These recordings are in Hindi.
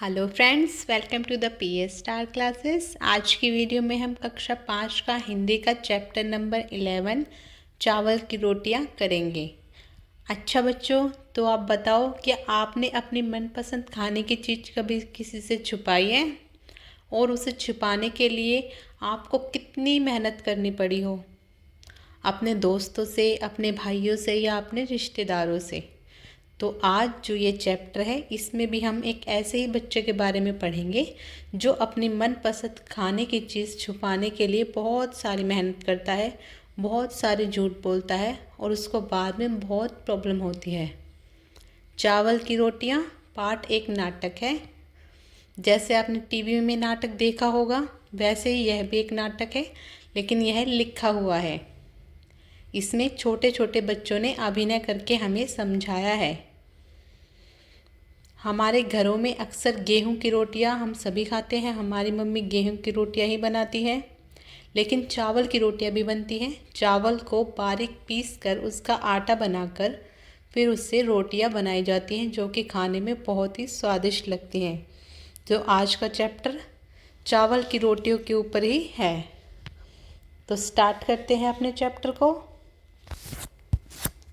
Hello friends, welcome to the PS star classes. आज की वीडियो में हम कक्षा 5 का हिंदी का चैप्टर नंबर 11 चावल की रोटियां करेंगे। अच्छा बच्चों, तो आप बताओ कि आपने अपनी मनपसंद खाने की चीज़ कभी किसी से छुपाई है और उसे छुपाने के लिए आपको कितनी मेहनत करनी पड़ी हो, अपने दोस्तों से, अपने भाइयों से या अपने रिश्तेदारों से। तो आज जो ये चैप्टर है इसमें भी हम एक ऐसे ही बच्चे के बारे में पढ़ेंगे जो अपनी मनपसंद खाने की चीज़ छुपाने के लिए बहुत सारी मेहनत करता है, बहुत सारे झूठ बोलता है और उसको बाद में बहुत प्रॉब्लम होती है। चावल की रोटियां पार्ट एक नाटक है। जैसे आपने टीवी में नाटक देखा होगा वैसे ही यह भी एक नाटक है, लेकिन यह लिखा हुआ है। इसमें छोटे छोटे बच्चों ने अभिनय करके हमें समझाया है। हमारे घरों में अक्सर गेहूं की रोटियां हम सभी खाते हैं। हमारी मम्मी गेहूं की रोटियां ही बनाती है, लेकिन चावल की रोटियां भी बनती हैं। चावल को बारीक पीस कर उसका आटा बनाकर फिर उससे रोटियां बनाई जाती हैं, जो कि खाने में बहुत ही स्वादिष्ट लगती हैं। जो आज का चैप्टर चावल की रोटियों के ऊपर ही है। तो स्टार्ट करते हैं अपने चैप्टर को।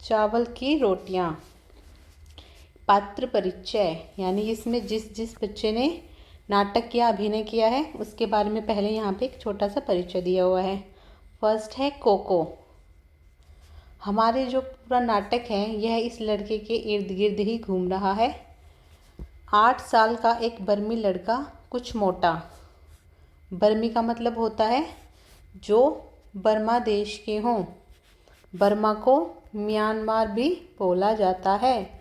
चावल की रोटियां। पात्र परिचय, यानी इसमें जिस जिस बच्चे ने नाटक या अभिनय किया है उसके बारे में पहले यहाँ पे एक छोटा सा परिचय दिया हुआ है। फर्स्ट है कोको। हमारे जो पूरा नाटक है यह इस लड़के के इर्द गिर्द ही घूम रहा है। 8 साल का एक बर्मी लड़का, कुछ मोटा। बर्मी का मतलब होता है जो बर्मा देश के हों। बर्मा को म्यांमार भी बोला जाता है।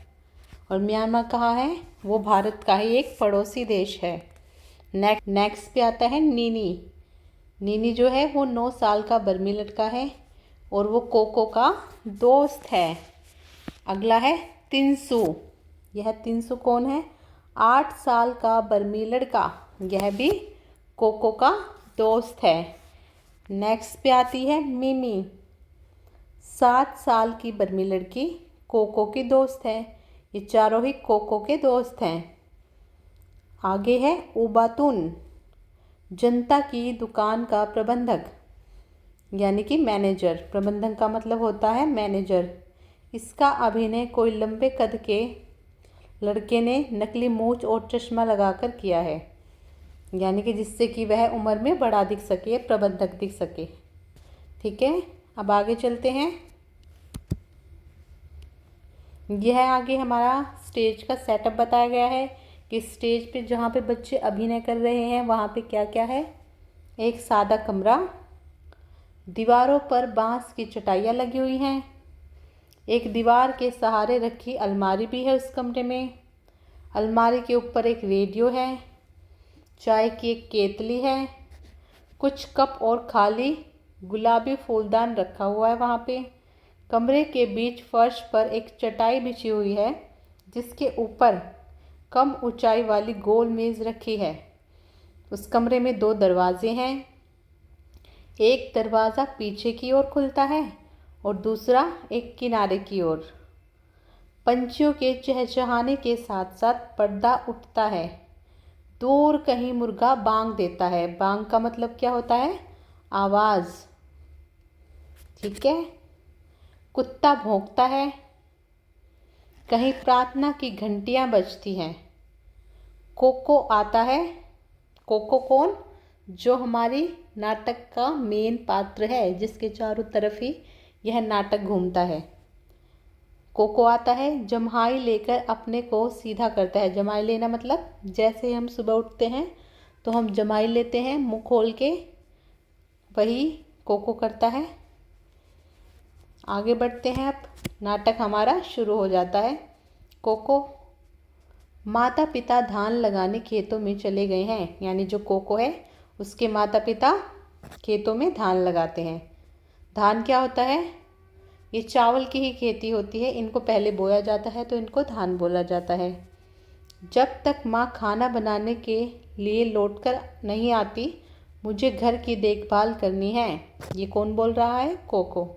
और म्यांमार कहाँ है? वो भारत का ही एक पड़ोसी देश है। नेक्स्ट पे आता है नीनी। नीनी जो है वो 9 साल का बर्मी लड़का है और वो कोको का दोस्त है। अगला है तिनसु। यह तिनसु कौन है? 8 साल का बर्मी लड़का, यह भी कोको का दोस्त है। नेक्स्ट पे आती है मिमी। 7 साल की बर्मी लड़की, कोको की दोस्त है। ये चारों ही कोको के दोस्त हैं। आगे है उबातुन, जनता की दुकान का प्रबंधक, यानी कि मैनेजर। प्रबंधन का मतलब होता है मैनेजर। इसका अभिनय कोई लंबे कद के लड़के ने नकली मूंछ और चश्मा लगाकर किया है, यानी कि जिससे कि वह उम्र में बड़ा दिख सके, प्रबंधक दिख सके। ठीक है, अब आगे चलते हैं। यह आगे हमारा स्टेज का सेटअप बताया गया है कि स्टेज पे जहाँ पे बच्चे अभिनय कर रहे हैं वहाँ पे क्या क्या है। एक सादा कमरा, दीवारों पर बांस की चटाइयाँ लगी हुई हैं। एक दीवार के सहारे रखी अलमारी भी है उस कमरे में। अलमारी के ऊपर एक रेडियो है। चाय की एक केतली है। कुछ कप और खाली गुलाबी फूलदान रखा हुआ है वहाँ पे। कमरे के बीच फर्श पर एक चटाई बिछी हुई है जिसके ऊपर कम ऊंचाई वाली गोल मेज रखी है। उस कमरे में 2 दरवाजे हैं। एक दरवाज़ा पीछे की ओर खुलता है और दूसरा एक किनारे की ओर। पंछियों के चहचहाने के साथ साथ पर्दा उठता है। दूर कहीं मुर्गा बांग देता है। बांग का मतलब क्या होता है? आवाज़। ठीक है। कुत्ता भौंकता है। कहीं प्रार्थना की घंटियां बजती हैं। कोको आता है। कोको कौन? जो हमारी नाटक का मेन पात्र है, जिसके चारों तरफ ही यह नाटक घूमता है। कोको आता है, जम्हाई लेकर अपने को सीधा करता है। जम्हाई लेना मतलब जैसे हम सुबह उठते हैं तो हम जम्हाई लेते हैं मुंह खोल के, वही कोको करता है। आगे बढ़ते हैं। अब नाटक हमारा शुरू हो जाता है। कोको, माता पिता धान लगाने खेतों में चले गए हैं, यानी जो कोको है उसके माता पिता खेतों में धान लगाते हैं। धान क्या होता है? ये चावल की ही खेती होती है। इनको पहले बोया जाता है तो इनको धान बोला जाता है। जब तक माँ खाना बनाने के लिए लौटकर नहीं आती, मुझे घर की देखभाल करनी है। ये कौन बोल रहा है? कोको।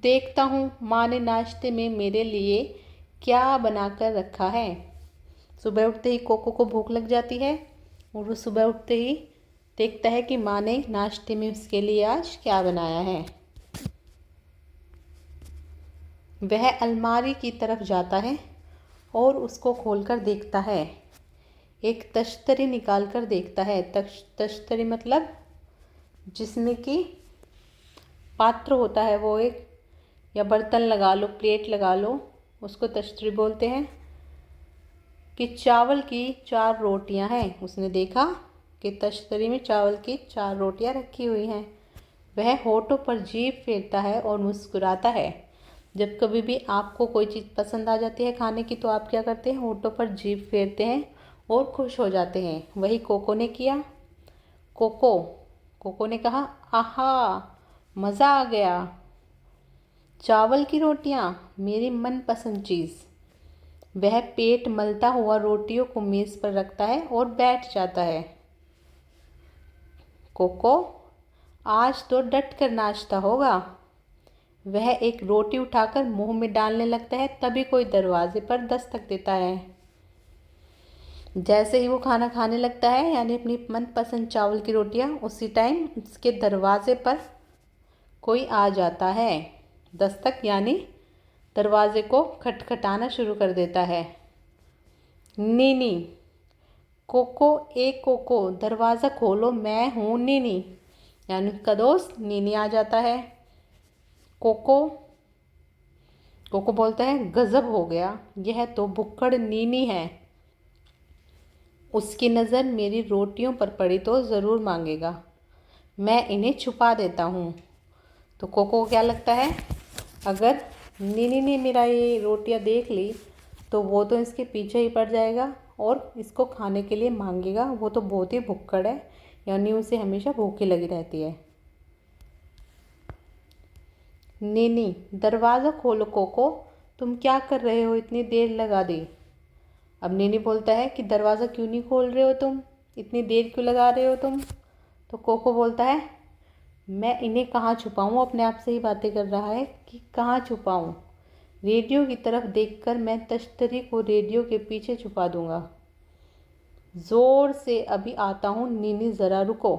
देखता हूँ माँ ने नाश्ते में मेरे लिए क्या बनाकर रखा है। सुबह उठते ही कोको को भूख लग जाती है और वो सुबह उठते ही देखता है कि माँ ने नाश्ते में उसके लिए आज क्या बनाया है। वह अलमारी की तरफ जाता है और उसको खोलकर देखता है। एक तश्तरी निकाल कर देखता है। तश्तरी मतलब जिसमें कि पात्र होता है, वो एक, या बर्तन लगा लो, प्लेट लगा लो, उसको तश्तरी बोलते हैं। कि चावल की 4 रोटियां हैं। उसने देखा कि तश्तरी में चावल की 4 रोटियां रखी हुई हैं। वह होठों पर जीभ फेरता है और मुस्कुराता है। जब कभी भी आपको कोई चीज़ पसंद आ जाती है खाने की, तो आप क्या करते हैं? होठों पर जीभ फेरते हैं और खुश हो जाते हैं। वही कोको ने किया। कोको ने कहा, आहा, मज़ा आ गया। चावल की रोटियां, मेरी मनपसंद चीज़। वह पेट मलता हुआ रोटियों को मेज़ पर रखता है और बैठ जाता है। कोको, आज तो डट कर नाश्ता होगा। वह एक रोटी उठाकर मुंह में डालने लगता है, तभी कोई दरवाजे पर दस्तक देता है। जैसे ही वो खाना खाने लगता है, यानी अपनी मनपसंद चावल की रोटियां, उसी टाइम उसके दरवाजे पर कोई आ जाता है। दस्तक यानी दरवाजे को खटखटाना शुरू कर देता है। नीनी, कोको, दरवाज़ा खोलो, मैं हूँ नीनी। यानी उसका दोस्त नीनी आ जाता है। कोको बोलता है, गजब हो गया, यह तो भुक्कड़ नीनी है। उसकी नज़र मेरी रोटियों पर पड़ी तो ज़रूर मांगेगा। मैं इन्हें छुपा देता हूँ। तो कोको को क्या लगता है, अगर नीनी ने मेरा ये रोटियां देख ली तो वो तो इसके पीछे ही पड़ जाएगा और इसको खाने के लिए मांगेगा। वो तो बहुत ही भुक्कड़ है, यानी उसे हमेशा भूखी लगी रहती है। नीनी, दरवाज़ा खोलो कोको, तुम क्या कर रहे हो, इतनी देर लगा दी। अब नीनी बोलता है कि दरवाज़ा क्यों नहीं खोल रहे हो तुम, इतनी देर क्यों लगा रहे हो तुम। तो कोको बोलता है, मैं इन्हें कहाँ छुपाऊँ। अपने आप से ही बातें कर रहा है कि कहाँ छुपाऊँ। रेडियो की तरफ देखकर मैं तश्तरी को रेडियो के पीछे छुपा दूंगा। ज़ोर से, अभी आता हूँ नीनी, ज़रा रुको।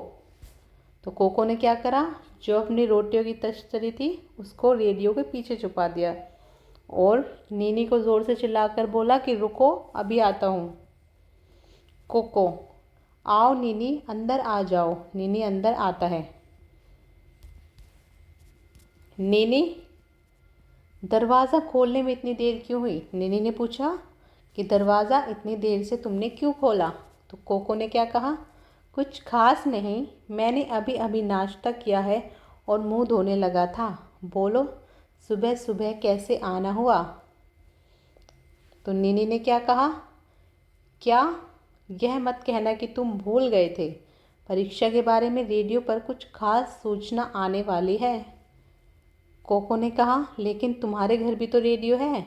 तो कोको ने क्या करा, जो अपनी रोटियों की तश्तरी थी उसको रेडियो के पीछे छुपा दिया और नीनी को ज़ोर से चिल्लाकर बोला कि रुको, अभी आता हूँ। कोको, आओ नीनी, अंदर आ जाओ। नीनी अंदर आता है। नीनी, दरवाज़ा खोलने में इतनी देर क्यों हुई। नीनी ने पूछा कि दरवाज़ा इतनी देर से तुमने क्यों खोला। तो कोको ने क्या कहा, कुछ खास नहीं, मैंने अभी अभी नाश्ता किया है और मुंह धोने लगा था। बोलो, सुबह सुबह कैसे आना हुआ। तो नीनी ने क्या कहा, क्या, यह मत कहना कि तुम भूल गए थे, परीक्षा के बारे में रेडियो पर कुछ खास सूचना आने वाली है। कोको ने कहा, लेकिन तुम्हारे घर भी तो रेडियो है।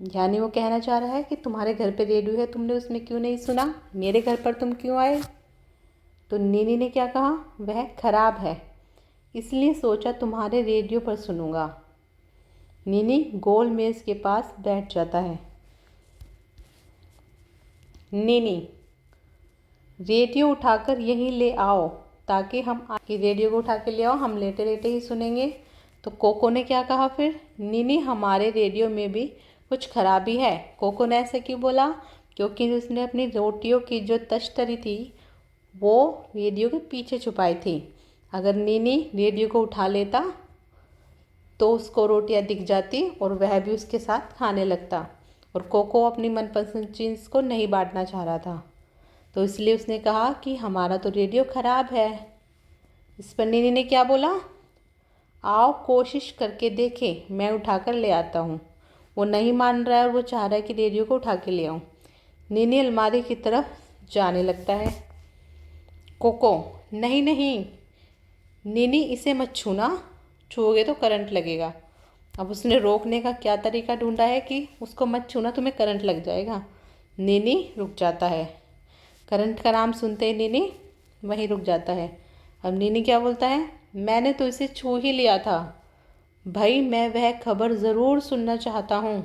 यानी वो कहना चाह रहा है कि तुम्हारे घर पे रेडियो है, तुमने उसमें क्यों नहीं सुना, मेरे घर पर तुम क्यों आए। तो नीनी ने क्या कहा, वह खराब है, इसलिए सोचा तुम्हारे रेडियो पर सुनूंगा। नीनी गोल मेज़ के पास बैठ जाता है। नीनी, रेडियो उठाकर यहीं ले आओ, ताकि हम आके रेडियो को उठा के ले आओ, हम लेटे लेटे ही सुनेंगे। तो कोको ने क्या कहा फिर, नीनी हमारे रेडियो में भी कुछ खराबी है। कोको ने ऐसे क्यों बोला, क्योंकि उसने अपनी रोटियों की जो तश्तरी थी वो रेडियो के पीछे छुपाई थी। अगर नीनी रेडियो को उठा लेता तो उसको रोटियां दिख जाती और वह भी उसके साथ खाने लगता। और कोको अपनी मनपसंद चीज़ को नहीं बांटना चाह रहा था, तो इसलिए उसने कहा कि हमारा तो रेडियो ख़राब है। इस पर नीनी ने क्या बोला, आओ कोशिश करके देखें, मैं उठाकर ले आता हूँ। वो नहीं मान रहा है और वो चाह रहा है कि रेडियो को उठा के ले आऊँ। नीनी अलमारी की तरफ जाने लगता है। कोको, नहीं नहीं नीनी, इसे मत छूना, छूओगे तो करंट लगेगा। अब उसने रोकने का क्या तरीका ढूंढा है कि उसको मत छूना, तुम्हें करंट लग जाएगा। नीनी रुक जाता है। करंट का नाम सुनते ही नीनी वहीं रुक जाता है। अब नीनी क्या बोलता है, मैंने तो इसे छू ही लिया था भाई, मैं वह खबर ज़रूर सुनना चाहता हूँ,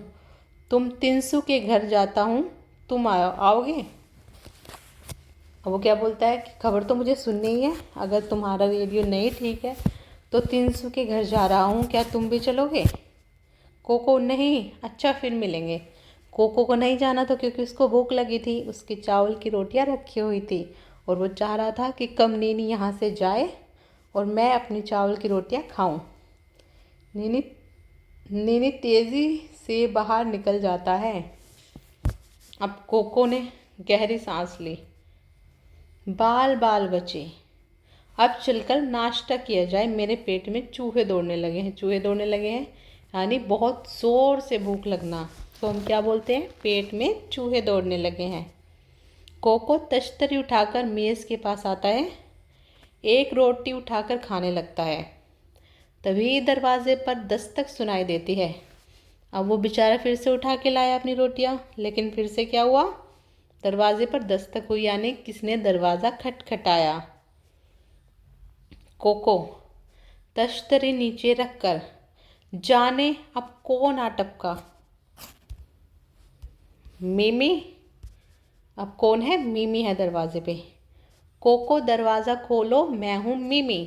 तुम तिनसु के घर जाता हूँ, तुम आओगे। वो क्या बोलता है कि खबर तो मुझे सुननी ही है, अगर तुम्हारा रेडियो नहीं ठीक है तो तिनसु के घर जा रहा हूँ, क्या तुम भी चलोगे। कोको नहीं, अच्छा फिर मिलेंगे। कोको को नहीं जाना था क्योंकि उसको भूख लगी थी, उसकी चावल की रोटियां रखी हुई थी और वो चाह रहा था कि कब नीनी यहाँ से जाए और मैं अपनी चावल की रोटियां खाऊं। नीनी नीनी तेज़ी से बाहर निकल जाता है। अब कोको ने गहरी सांस ली। बाल बाल बचे, अब चलकर नाश्ता किया जाए, मेरे पेट में चूहे दौड़ने लगे हैं। चूहे दौड़ने लगे हैं यानी बहुत ज़ोर से भूख लगना, तो हम क्या बोलते हैं, पेट में चूहे दौड़ने लगे हैं। कोको तश्तरी उठाकर मेज़ के पास आता है, एक रोटी उठाकर खाने लगता है। तभी दरवाजे पर दस्तक सुनाई देती है। अब वो बेचारा फिर से उठा के लाया अपनी रोटियां, लेकिन फिर से क्या हुआ, दरवाजे पर दस्तक हुई यानी किसने दरवाज़ा खटखटाया। कोको तश्तरी नीचे रखकर, जाने अब कौन आ टपका। मिमी, अब कौन है, मिमी है दरवाजे पे। कोको दरवाज़ा खोलो, मैं हूँ मिमी।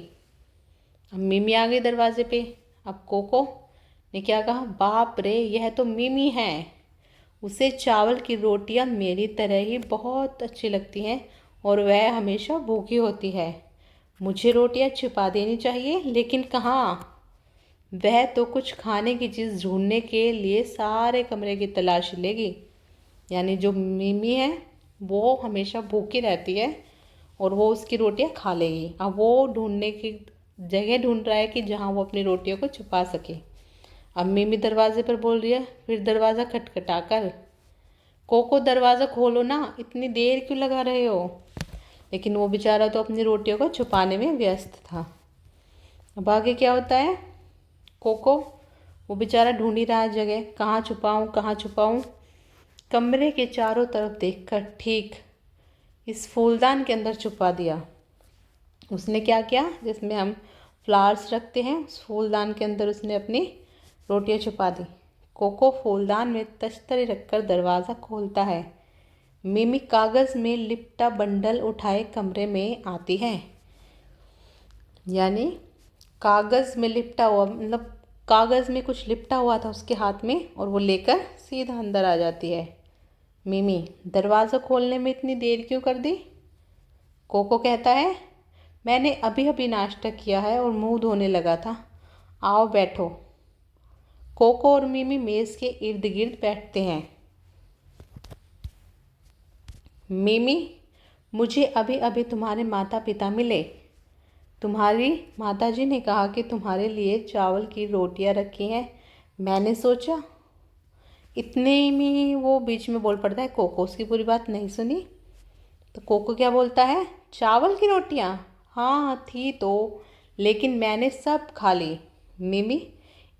अब मिमी आ गई दरवाजे पे। अब कोको ने क्या कहा, बाप रे यह तो मिमी है, उसे चावल की रोटियां मेरी तरह ही बहुत अच्छी लगती हैं और वह हमेशा भूखी होती है। मुझे रोटियां छिपा देनी चाहिए, लेकिन कहाँ। वह तो कुछ खाने की चीज़ ढूंढने के लिए सारे कमरे की तलाशी लेगी। यानी जो मिमी है वो हमेशा भूखी रहती है और वो उसकी रोटियां खा लेगी। अब वो ढूंढने की जगह ढूंढ रहा है कि जहाँ वो अपनी रोटियों को छुपा सके। अब मिमी दरवाजे पर बोल रही है, फिर दरवाज़ा खटखटा कर, कोको दरवाज़ा खोलो ना, इतनी देर क्यों लगा रहे हो। लेकिन वो बेचारा तो अपनी रोटियों को छुपाने में व्यस्त था। अब आगे क्या होता है, कोको वो बेचारा ढूंढ ही रहा है जगह, कहाँ छुपाऊँ कहाँ छुपाऊँ। कमरे के चारों तरफ देखकर ठीक इस फूलदान के अंदर छुपा दिया। उसने क्या किया, जिसमें हम फ्लावर्स रखते हैं, उस फूलदान के अंदर उसने अपनी रोटियां छुपा दी। कोको फूलदान में तश्तरी रखकर दरवाज़ा खोलता है। मिमी कागज़ में लिपटा बंडल उठाए कमरे में आती है। यानी कागज़ में लिपटा हुआ, मतलब कागज़ में कुछ लिपटा हुआ था उसके हाथ में और वो लेकर सीधा अंदर आ जाती है। मिमी, दरवाज़ा खोलने में इतनी देर क्यों कर दी। कोको कहता है, मैंने अभी अभी नाश्ता किया है और मुंह धोने लगा था, आओ बैठो। कोको और मिमी मेज़ के इर्द गिर्द बैठते हैं। मिमी, मुझे अभी अभी तुम्हारे माता पिता मिले। तुम्हारी माताजी ने कहा कि तुम्हारे लिए चावल की रोटियां रखी हैं। मैंने सोचा, इतने में वो बीच में बोल पड़ता है कोको, उसकी पूरी बात नहीं सुनी। तो कोको क्या बोलता है, चावल की रोटियां, हाँ थी तो, लेकिन मैंने सब खा ली। मिमी,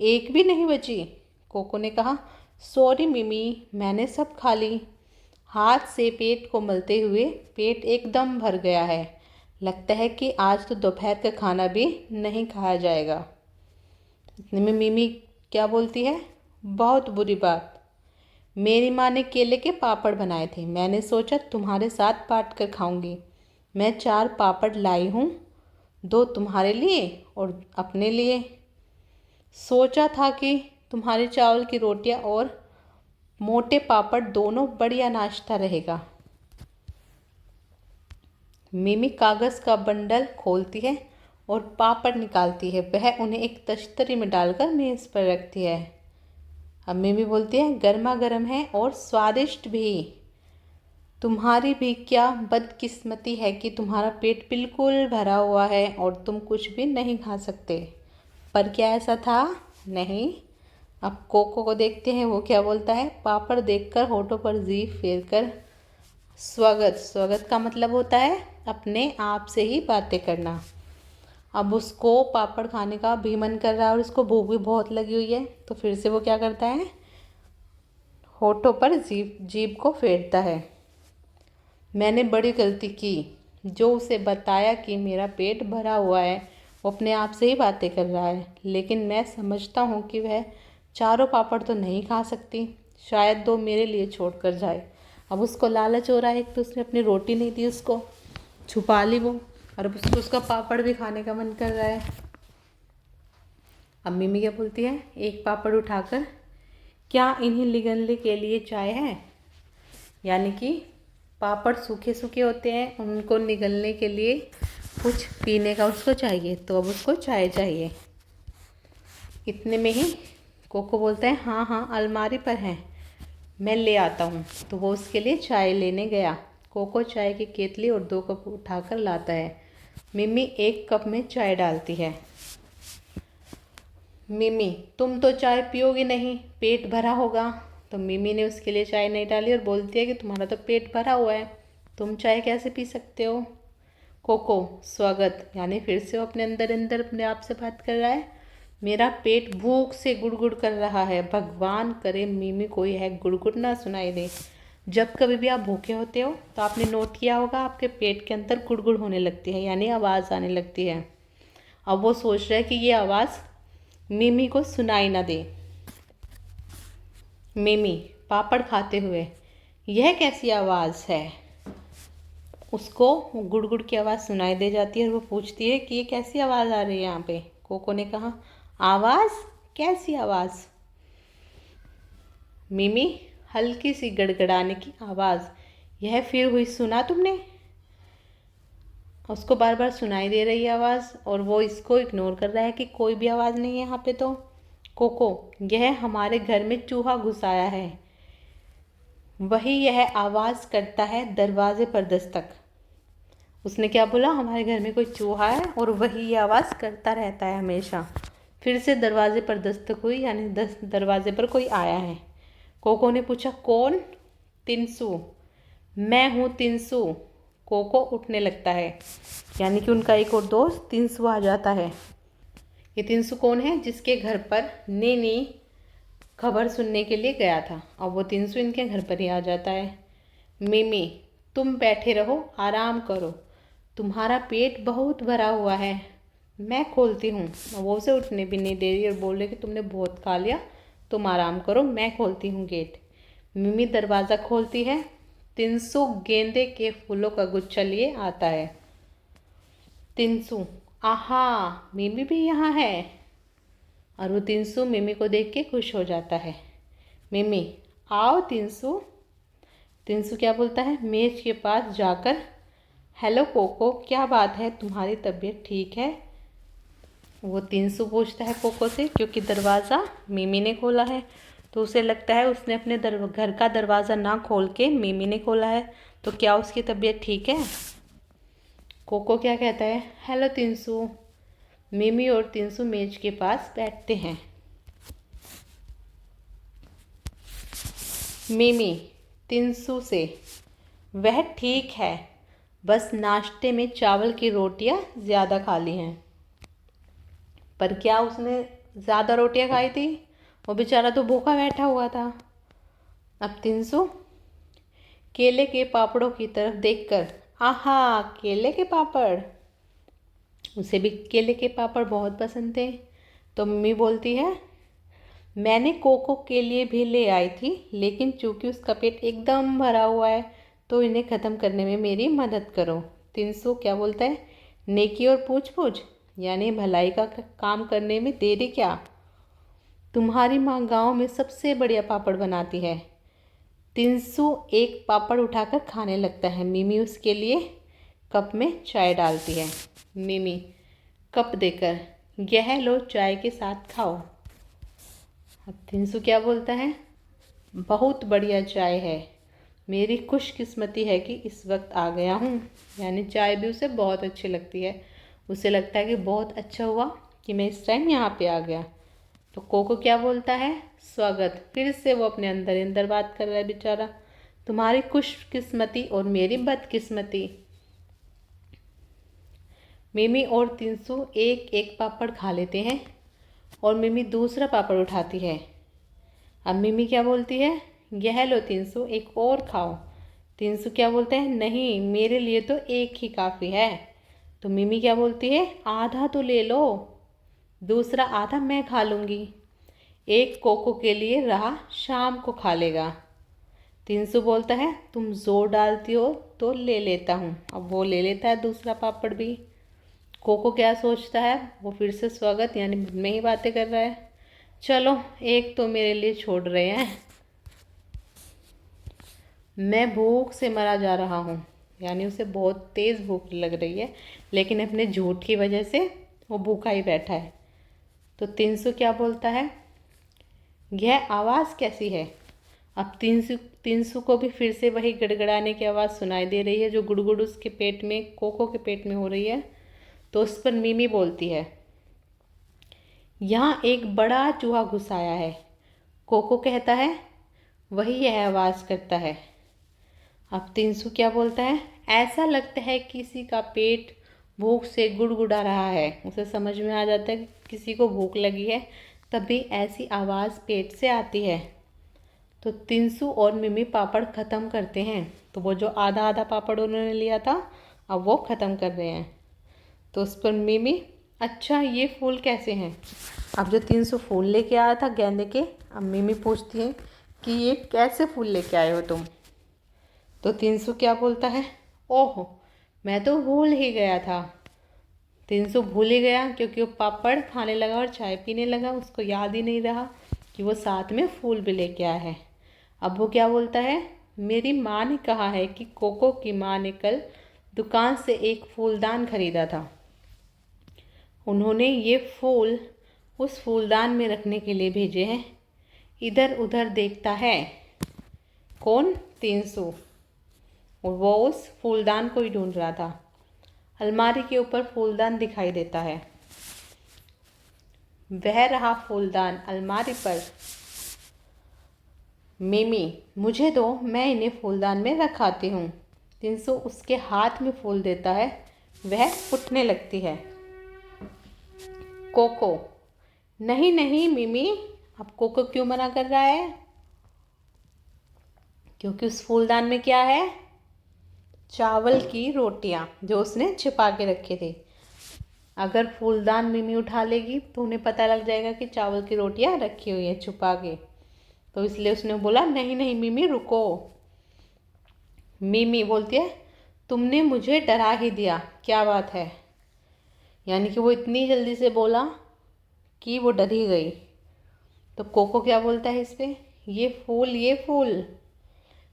एक भी नहीं बची। कोको ने कहा, सॉरी मिमी, मैंने सब खा ली। हाथ से पेट को मलते हुए पेट एकदम भर गया है, लगता है कि आज तो दोपहर का खाना भी नहीं खाया जाएगा। इतने में मिमी क्या बोलती है, बहुत बुरी बात, मेरी माँ ने केले के पापड़ बनाए थे, मैंने सोचा तुम्हारे साथ बांट कर खाऊंगी। मैं 4 पापड़ लाई हूँ, 2 तुम्हारे लिए और अपने लिए। सोचा था कि तुम्हारे चावल की रोटियां और मोटे पापड़ दोनों बढ़िया नाश्ता रहेगा। मिमी कागज़ का बंडल खोलती है और पापड़ निकालती है, वह उन्हें एक तश्तरी में डालकर मेज़ पर रखती है। अब मिमी बोलती है, गर्मा गर्म है और स्वादिष्ट भी। तुम्हारी भी क्या बदकिस्मती है कि तुम्हारा पेट बिल्कुल भरा हुआ है और तुम कुछ भी नहीं खा सकते। पर क्या ऐसा था, नहीं। अब कोको को देखते हैं, वो क्या बोलता है, पापड़ देखकर होठों पर जीभ फेरकर, स्वागत। स्वागत का मतलब होता है अपने आप से ही बातें करना। अब उसको पापड़ खाने का भी मन कर रहा है और उसको भूख भी बहुत लगी हुई है, तो फिर से वो क्या करता है, होठों पर जीभ को फेरता है। मैंने बड़ी गलती की, जो उसे बताया कि मेरा पेट भरा हुआ है। वो अपने आप से ही बातें कर रहा है, लेकिन मैं समझता हूँ कि वह चारों पापड़ तो नहीं खा सकती। शायद दो मेरे लिए छोड़ कर जाए। अब उसको लालच हो रहा है, एक तो उसने अपनी रोटी नहीं दी उसको, छुपा ली वो, और अब उसको उसका पापड़ भी खाने का मन कर रहा है। अब मिमी क्या बोलती है, एक पापड़ उठाकर, क्या इन्हें निगलने के लिए चाय है? यानी कि पापड़ सूखे सूखे होते हैं, उनको निगलने के लिए कुछ पीने का उसको चाहिए, तो अब उसको चाय चाहिए। इतने में ही कोको बोलता है, हाँ हाँ अलमारी पर है, मैं ले आता हूँ। तो वो उसके लिए चाय लेने गया। कोको चाय की केतली और 2 कप उठाकर लाता है। मिमी 1 कप में चाय डालती है। मिमी, तुम तो चाय पियोगी नहीं, पेट भरा होगा। तो मिमी ने उसके लिए चाय नहीं डाली और बोलती है कि तुम्हारा तो पेट भरा हुआ है, तुम चाय कैसे पी सकते हो? कोको स्वागत, यानी फिर से वो अपने अंदर अंदर अपने आप से बात कर रहा है, मेरा पेट भूख से गुड़गुड़ कर रहा है, भगवान करे मिमी को यह गुड़गुड़ ना सुनाई दे। जब कभी भी आप भूखे होते हो तो आपने नोट किया होगा, आपके पेट के अंदर गुड़गुड़ होने लगती है, यानी आवाज़ आने लगती है। अब वो सोच रहा है कि ये आवाज़ मिमी को सुनाई ना दे। मिमी पापड़ खाते हुए, यह कैसी आवाज़ है? उसको गुड़गुड़ की आवाज़ सुनाई दे जाती है और वो पूछती है कि ये कैसी आवाज़ आ रही है यहाँ पे? कोको ने कहा, आवाज़? कैसी आवाज़? मिमी, हल्की सी गड़गड़ाने की आवाज़, यह फिर हुई, सुना तुमने? उसको बार बार सुनाई दे रही है आवाज़ और वो इसको इग्नोर कर रहा है कि कोई भी आवाज़ नहीं है यहाँ पे। तो कोको, यह हमारे घर में चूहा घुस आया है, वही यह आवाज़ करता है दरवाजे पर दस्तक। उसने क्या बोला, हमारे घर में कोई चूहा है और वही ये आवाज़ करता रहता है हमेशा। फिर से दरवाजे पर दस्तक हुई, यानी दरवाजे पर कोई आया है। कोको ने पूछा, कौन? तिनसु, मैं हूँ तिनसु। कोको उठने लगता है, यानी कि उनका एक और दोस्त तिनसु आ जाता है। ये तिनसु कौन है? जिसके घर पर नेनी खबर सुनने के लिए गया था। अब वो तिनसु इनके घर पर ही आ जाता है। मिमी, तुम बैठे रहो, आराम करो, तुम्हारा पेट बहुत भरा हुआ है, मैं खोलती हूँ। वो उसे उठने भी नहीं दे रही और बोल रही कि तुमने बहुत खा लिया, तुम आराम करो, मैं खोलती हूँ गेट। मिमी दरवाज़ा खोलती है। तिनसु गेंदे के फूलों का गुच्छा लिए आता है। तिनसु, आहा, मिमी भी यहाँ है। और वो तिनसु मिमी को देख के खुश हो जाता है। मिमी, आओ तिनसु। तिनसु क्या बोलता है, मेज के पास जाकर, हेलो कोको, क्या बात है, तुम्हारी तबीयत ठीक है? वो तिनसु पूछता है कोको से, क्योंकि दरवाज़ा मिमी ने खोला है, तो उसे लगता है उसने अपने घर का दरवाज़ा ना खोल के मिमी ने खोला है, तो क्या उसकी तबीयत ठीक है? कोको क्या कहता है, हेलो तिनसु। मिमी और तिनसु मेज के पास बैठते हैं। मिमी तिनसु से, वह ठीक है, बस नाश्ते में चावल की रोटियां ज़्यादा खा ली हैं। पर क्या उसने ज़्यादा रोटियां खाई थी? वो बेचारा तो भूखा बैठा हुआ था। अब तिनसु केले के पापड़ों की तरफ देखकर, आहा, केले के पापड़। उसे भी केले के पापड़ बहुत पसंद थे। तो मम्मी बोलती है, मैंने कोको के लिए भी ले आई थी, लेकिन चूंकि उसका पेट एकदम भरा हुआ है, तो इन्हें ख़त्म करने में मेरी मदद करो। तिनसु क्या बोलता है, नेकी और पूछ पूछ, यानी भलाई का काम करने में देरी क्या? तुम्हारी माँ गांव में सबसे बढ़िया पापड़ बनाती है। तिनसु एक पापड़ उठाकर खाने लगता है। मिमी उसके लिए कप में चाय डालती है। मिमी कप देकर, यह लो, चाय के साथ खाओ। अब तिनसु क्या बोलता है, बहुत बढ़िया चाय है, मेरी खुशकिस्मती है कि इस वक्त आ गया हूँ। यानी चाय भी उसे बहुत अच्छी लगती है। उसे लगता है कि बहुत अच्छा हुआ कि मैं इस टाइम यहाँ पे आ गया। तो कोको क्या बोलता है, स्वागत। फिर से वो अपने अंदर अंदर बात कर रहा है बेचारा, तुम्हारी खुशकिस्मती और मेरी बदकिस्मती। मिमी और तिनसु एक एक पापड़ खा लेते हैं और मिमी दूसरा पापड़ उठाती है। अब मिमी क्या बोलती है, यह लो तिनसु, एक और खाओ। तिनसु क्या बोलते हैं, नहीं, मेरे लिए तो एक ही काफ़ी है। तो मिमी क्या बोलती है, आधा तो ले लो, दूसरा आधा मैं खा लूँगी। एक कोको के लिए रहा शाम को खा लेगा। 300 बोलता है तुम जोर डालती हो तो ले लेता हूँ। अब वो ले लेता है दूसरा पापड़ भी। कोको क्या सोचता है, वो फिर से स्वागत यानी मन में ही बातें कर रहा है, चलो एक तो मेरे लिए छोड़ रहे हैं, मैं भूख से मरा जा रहा हूँ। यानी उसे बहुत तेज़ भूख लग रही है, लेकिन अपने झूठ की वजह से वो भूखा ही बैठा है। तो 300 क्या बोलता है, यह आवाज़ कैसी है। अब 300 को भी फिर से वही गड़गड़ाने की आवाज़ सुनाई दे रही है जो गुड़गुड़ उसके पेट में, कोको के पेट में हो रही है। तो उस पर मिमी बोलती है, यहाँ एक बड़ा चूहा घुस आया है। कोको कहता है, वही यह आवाज़ करता है। अब 300 क्या बोलता है, ऐसा लगता है किसी का पेट भूख से गुड़गुड़ा रहा है। उसे समझ में आ जाता है कि किसी को भूख लगी है, तभी ऐसी आवाज़ पेट से आती है। तो 300 और मिमी पापड़ ख़त्म करते हैं। तो वो जो आधा आधा पापड़ उन्होंने लिया था, अब वो ख़त्म कर रहे हैं। तो उस पर मिमी, अच्छा ये फूल कैसे हैं। अब जो 300 फूल लेके आया था गेंदे के, अब मिमी पूछती है कि ये कैसे फूल लेके आए हो तुम। तो 300 क्या बोलता है, ओह मैं तो भूल ही गया था। 300 भूल ही गया क्योंकि वो पापड़ खाने लगा और चाय पीने लगा, उसको याद ही नहीं रहा कि वो साथ में फूल भी लेके आया है। अब वो क्या बोलता है, मेरी माँ ने कहा है कि कोको की माँ ने कल दुकान से एक फूलदान खरीदा था। उन्होंने ये फूल उस फूलदान में रखने के लिए भेजे हैं। इधर उधर देखता है कौन, 300, और वो उस फूलदान को ही ढूंढ रहा था। अलमारी के ऊपर फूलदान दिखाई देता है, वह रहा फूलदान अलमारी पर। मिमी, मुझे दो, मैं इन्हें फूलदान में रखाती हूँ। 300 उसके हाथ में फूल देता है, वह उठने लगती है। कोको, नहीं नहीं मिमी। अब कोको क्यों मना कर रहा है, क्योंकि उस फूलदान में क्या है, चावल की रोटियां जो उसने छिपा के रखे थे। अगर फूलदान मिमी उठा लेगी तो उन्हें पता लग जाएगा कि चावल की रोटियां रखी हुई है छुपा के। तो इसलिए उसने बोला, नहीं नहीं मिमी रुको। मिमी बोलती है, तुमने मुझे डरा ही दिया, क्या बात है। यानी कि वो इतनी जल्दी से बोला कि वो डर ही गई। तो कोको क्या बोलता है इस पे, ये फूल,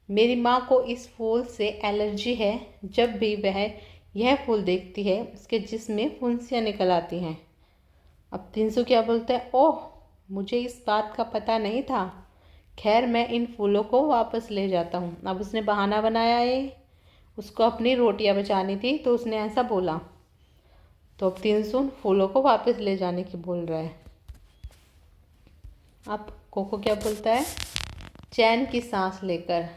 मेरी माँ को इस फूल से एलर्जी है। जब भी वह यह फूल देखती है उसके जिस्म में फुंसियाँ निकल आती हैं। अब 300 क्या बोलता है, ओह मुझे इस बात का पता नहीं था। खैर मैं इन फूलों को वापस ले जाता हूँ। अब उसने बहाना बनाया है, उसको अपनी रोटियाँ बचानी थी तो उसने ऐसा बोला। तो अब 300 फूलों को वापस ले जाने की बोल रहा है। अब कोको क्या बोलता है, चैन की सांस लेकर,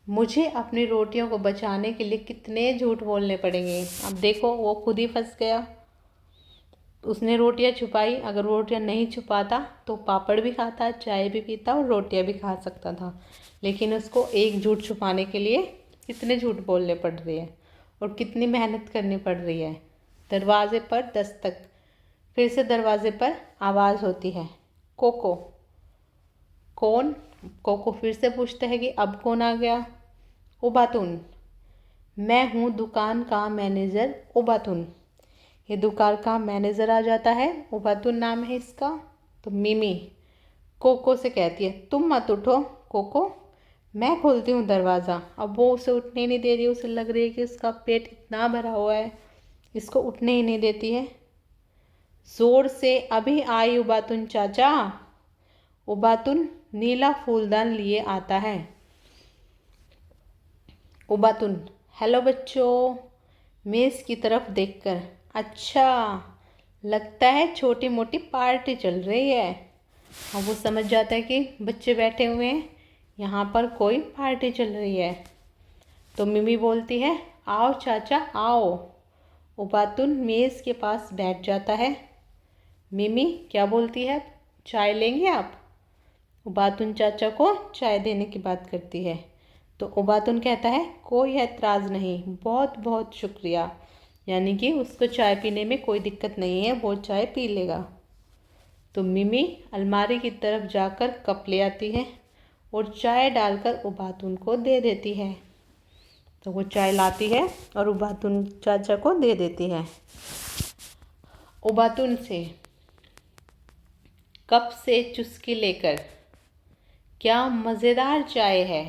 मुझे अपनी रोटियों को बचाने के लिए कितने झूठ बोलने पड़ेंगे। अब देखो वो खुद ही फंस गया। उसने रोटियां छुपाई, अगर वो रोटियां नहीं छुपाता तो पापड़ भी खाता, चाय भी पीता और रोटियां भी खा सकता था। लेकिन उसको एक झूठ छुपाने के लिए कितने झूठ बोलने पड़ रहे हैं और कितनी मेहनत करनी पड़ रही है। दरवाजे पर दस्तक, फिर से दरवाजे पर आवाज़ होती है, कोको। कौन। कोको फिर से पूछता है कि अब कौन आ गया। उबातुन, मैं हूँ दुकान का मैनेजर उबातुन। ये दुकान का मैनेजर आ जाता है, उबातुन नाम है इसका। तो मिमी कोको से कहती है, तुम मत उठो कोको, मैं खोलती हूँ दरवाज़ा। अब वो उसे उठने ही नहीं दे रही, उसे लग रही है कि उसका पेट इतना भरा हुआ है, इसको उठने ही नहीं देती है। ज़ोर से, अभी आई उबातुन चाचा। उबातुन नीला फूलदान लिए आता है। उबातुन, हेलो बच्चों, मेज़ की तरफ देखकर, अच्छा लगता है छोटी मोटी पार्टी चल रही है। अब वो समझ जाता है कि बच्चे बैठे हुए हैं, यहाँ पर कोई पार्टी चल रही है। तो मिमी बोलती है, आओ चाचा आओ। उबातुन मेज़ के पास बैठ जाता है। मिमी क्या बोलती है, चाय लेंगे आप। उबातुन चाचा को चाय देने की बात करती है। तो उबातुन कहता है, कोई एतराज़ नहीं, बहुत बहुत शुक्रिया। यानी कि उसको चाय पीने में कोई दिक्कत नहीं है, वो चाय पी लेगा। तो मिमी अलमारी की तरफ जाकर कप ले आती है और चाय डालकर उबातुन को दे देती है। तो वो चाय लाती है और उबातुन चाचा को दे देती है। उबातुन से कप से चुस्की लेकर, क्या मज़ेदार चाय है,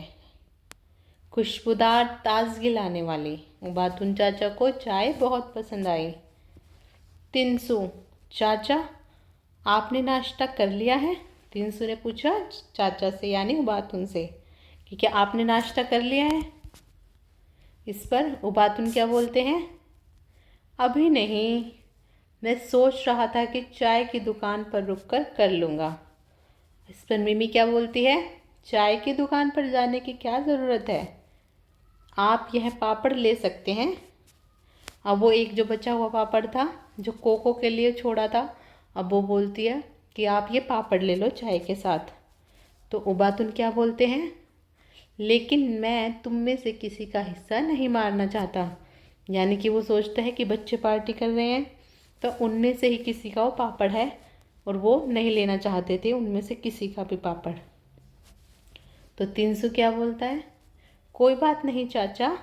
खुशबूदार ताजगी लाने वाली। उबातुन चाचा को चाय बहुत पसंद आई। तिनसु, चाचा आपने नाश्ता कर लिया है? तिनसु ने पूछा चाचा से यानी उबातुन से कि क्या आपने नाश्ता कर लिया है। इस पर उबातुन क्या बोलते हैं, अभी नहीं, मैं सोच रहा था कि चाय की दुकान पर रुककर कर लूँगा। इस पर मिमी क्या बोलती है, चाय की दुकान पर जाने की क्या ज़रूरत है, आप यह पापड़ ले सकते हैं। अब वो एक जो बचा हुआ पापड़ था जो कोको के लिए छोड़ा था, अब वो बोलती है कि आप ये पापड़ ले लो चाय के साथ। तो उबातुन क्या बोलते हैं, लेकिन मैं तुम में से किसी का हिस्सा नहीं मारना चाहता। यानी कि वो सोचता है कि बच्चे पार्टी कर रहे हैं तो उनमें से ही किसी का वो पापड़ है और वो नहीं लेना चाहते थे उनमें से किसी का भी पापड़। तो तिनसु क्या बोलता है, कोई बात नहीं चाचा,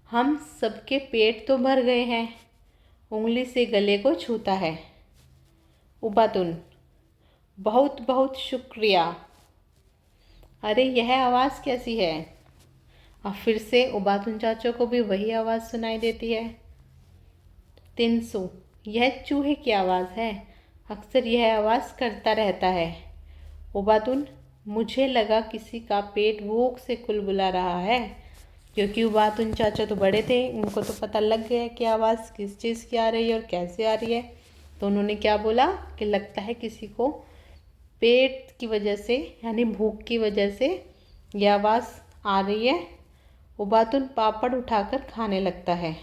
हम सबके पेट तो भर गए हैं। उंगली से गले को छूता है। उबातुन, बहुत बहुत शुक्रिया। अरे यह आवाज़ कैसी है। अब फिर से उबातुन चाचा को भी वही आवाज़ सुनाई देती है। तिनसु, यह चूहे की आवाज़ है, अक्सर यह आवाज़ करता रहता है। उबातुन, मुझे लगा किसी का पेट भूख से कुलबुला रहा है, क्योंकि उबातुन चाचा तो बड़े थे, उनको तो पता लग गया कि आवाज़ किस चीज़ की आ रही है और कैसे आ रही है। तो उन्होंने क्या बोला कि लगता है किसी को पेट की वजह से यानी भूख की वजह से यह आवाज़ आ रही है। उबातुन पापड़ उठाकर खाने लगता है।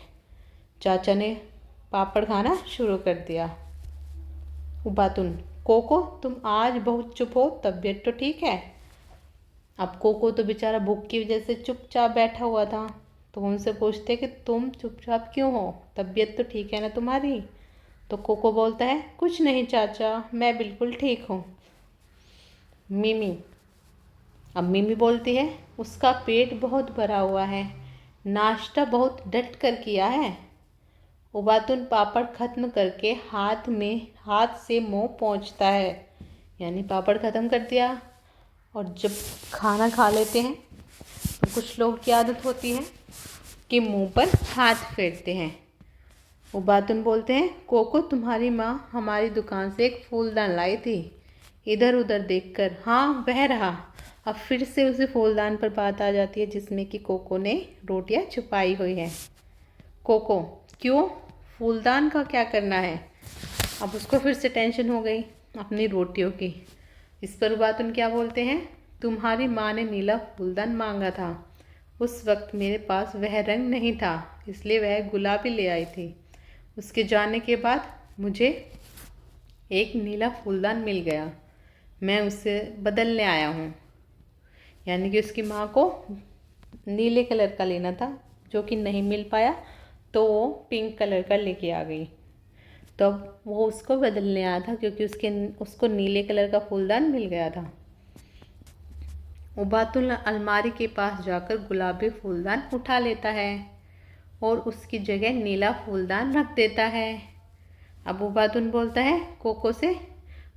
चाचा ने पापड़ खाना शुरू कर दिया। उबातुन, कोको तुम आज बहुत चुप हो, तबीयत तो ठीक है। अब कोको तो बेचारा भूख की वजह से चुपचाप बैठा हुआ था, तो उनसे पूछते कि तुम चुपचाप क्यों हो, तबीयत तो ठीक है ना तुम्हारी। तो कोको बोलता है, कुछ नहीं चाचा, मैं बिल्कुल ठीक हूँ। मिमी, अब मिमी बोलती है, उसका पेट बहुत भरा हुआ है, नाश्ता बहुत डट कर किया है। उबातुन पापड़ ख़त्म करके हाथ से मुंह पोंछता है, यानी पापड़ ख़त्म कर दिया। और जब खाना खा लेते हैं तो कुछ लोगों की आदत होती है कि मुंह पर हाथ फेरते हैं। उबातुन बोलते हैं, कोको तुम्हारी माँ हमारी दुकान से एक फूलदान लाई थी, इधर उधर देखकर, हाँ वह रहा। अब फिर से उसी फूलदान पर बात आ जाती है जिसमें कि कोको ने रोटियां छुपाई हुई हैं। कोको, क्यों, फूलदान का क्या करना है। अब उसको फिर से टेंशन हो गई अपनी रोटियों की। इस पर उबातुन क्या बोलते हैं, तुम्हारी माँ ने नीला फूलदान मांगा था, उस वक्त मेरे पास वह रंग नहीं था, इसलिए वह गुलाबी ले आई थी। उसके जाने के बाद मुझे एक नीला फूलदान मिल गया, मैं उसे बदलने आया हूँ। यानी कि उसकी माँ को नीले कलर का लेना था जो कि नहीं मिल पाया, तो वो पिंक कलर का लेके आ गई। तब वो उसको बदलने आया था क्योंकि उसको नीले कलर का फूलदान मिल गया था। उबातुन अलमारी के पास जाकर गुलाबी फूलदान उठा लेता है और उसकी जगह नीला फूलदान रख देता है। अब उबातुन बोलता है कोको से,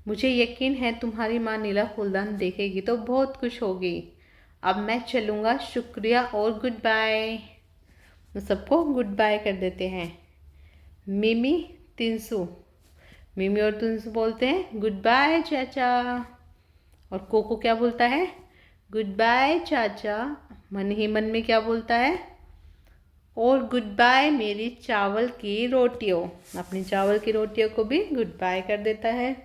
मुझे यकीन है तुम्हारी माँ नीला फूलदान देखेगी तो बहुत खुश होगी। अब मैं चलूँगा, शुक्रिया और गुड बाय। तो सबको गुड बाय कर देते हैं। मिमी, तिनसु, मिमी और तिनसु बोलते हैं गुड बाय चाचा। और कोको क्या बोलता है, गुड बाय चाचा। मन ही मन में क्या बोलता है, और गुड बाय मेरी चावल की रोटियों। अपनी चावल की रोटियों को भी गुड बाय कर देता है।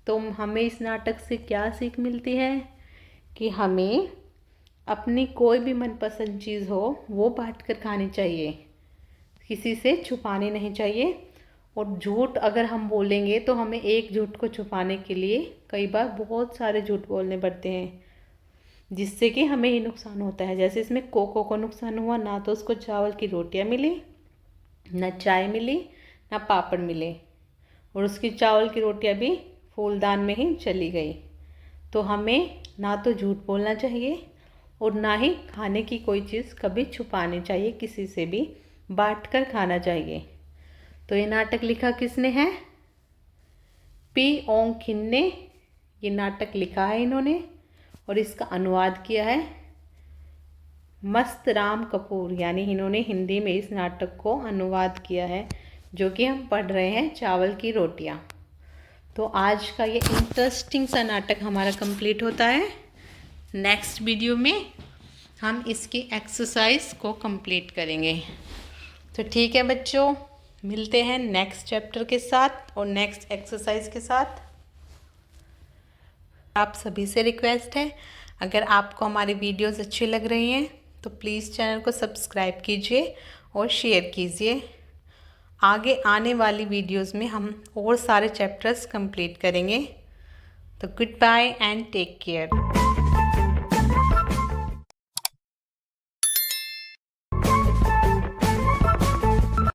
तो हमें इस नाटक से क्या सीख मिलती है कि हमें अपनी कोई भी मनपसंद चीज़ हो वो बांट कर खानी चाहिए, किसी से छुपानी नहीं चाहिए। और झूठ अगर हम बोलेंगे तो हमें एक झूठ को छुपाने के लिए कई बार बहुत सारे झूठ बोलने पड़ते हैं, जिससे कि हमें ही नुकसान होता है। जैसे इसमें कोको को नुकसान हुआ, ना तो उसको चावल की रोटियां मिली, ना चाय मिली, ना पापड़ मिले, और उसकी चावल की रोटियां भी फूलदान में ही चली गई। तो हमें ना तो झूठ बोलना चाहिए और ना ही खाने की कोई चीज़ कभी छुपानी चाहिए, किसी से भी बांट कर खाना चाहिए। तो ये नाटक लिखा किसने है? पी ओंग खिन ने ये नाटक लिखा है इन्होंने, और इसका अनुवाद किया है मस्त राम कपूर, यानी इन्होंने हिंदी में इस नाटक को अनुवाद किया है, जो कि हम पढ़ रहे हैं चावल की रोटियां। तो आज का ये इंटरेस्टिंग सा नाटक हमारा कंप्लीट होता है। नेक्स्ट वीडियो में हम इसकी एक्सरसाइज को कंप्लीट करेंगे। तो ठीक है बच्चों, मिलते हैं नेक्स्ट चैप्टर के साथ और नेक्स्ट एक्सरसाइज के साथ। आप सभी से रिक्वेस्ट है, अगर आपको हमारी वीडियोस अच्छी लग रही हैं तो प्लीज़ चैनल को सब्सक्राइब कीजिए और शेयर कीजिए। आगे आने वाली वीडियोस में हम और सारे चैप्टर्स कंप्लीट करेंगे। तो goodbye and take care.